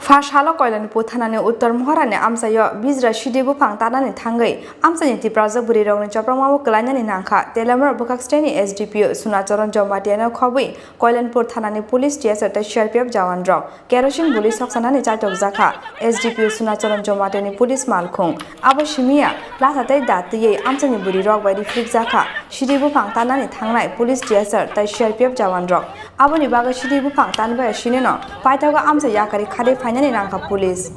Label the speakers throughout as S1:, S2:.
S1: Fashalo Koilanpur Thanani Uttar Moharani Amsayo Bizra Shidibu Pang Tanani Tangai Amsani Tipraza Buri Rong Chaprama Kalani Nanka Telamar Bukaksteni SDPO Sunacharan Jomatiana Kobi Koilanpur Thanani Police Tiasa Sharpiab Jawandro Keroshin Buli Soxanani Chatok Zaka SDPO Sunacharan Jomatani Police Malkung Abashimia Lasate Dati Amsani Buri Rock by the Flip Zaka Shidibu Pang Tanani Tangai Police Tiasa Sharpiab Jawandro Abani Baga Shidibu Pang Tanba Shinino Paitaga Amsa Yakari Kade Finally Nanka Police.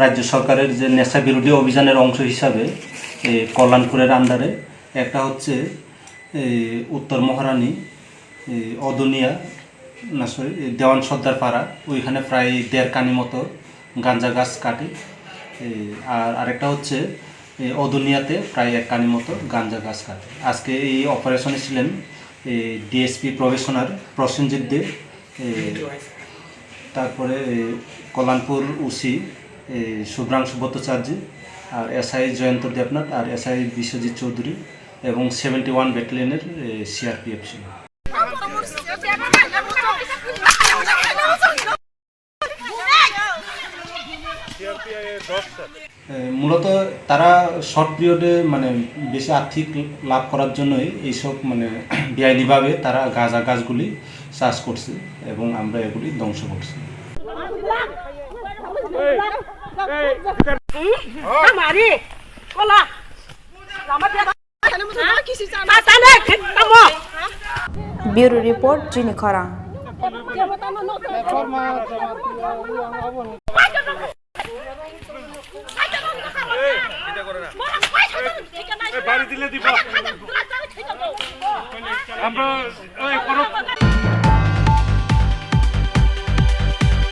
S2: রাজ্য সরকারের যে নেশা বিরোধী অভিযানের অংশ হিসাবে কল্যাণপুরের আন্ডারে একটা হচ্ছে উত্তর মহারানী অদুনিয়া না সরি দেওয়ান সর্দার পাড়া ওইখানে প্রায় 1.5 কানি মতো গাঁজা গাছ কাটে আর আরেকটা হচ্ছে অদুনিয়াতে প্রায় 1 কানি মতো গাঁজা গাছ কাটে আজকে এই অপারেশনে ছিলেন ডিএসপি প্রবেশনার প্রসেনজিৎ দে তারপরে কল্যাণপুর ওসি শুভ্রাংশু ভট্টাচার্য আর এসআই জয়ন্ত দেবনাথ আর এসআই বিশ্বজিৎ চৌধুরী এবং 71 ব্যাটালিয়নের সিআরপিএফ ছিল। মূলত তারা শর্ট পিরিয়ডে মানে বেশি আর্থিক লাভ করার জন্যই এইসব মানে বেআইনিভাবে তারা গাঁজা গাছগুলি চাষ করছে এবং আমরা এগুলি ধ্বংস করছি।
S1: Bureau Report Jini Khorang.
S3: বাড়ি দিলে দিব আমরা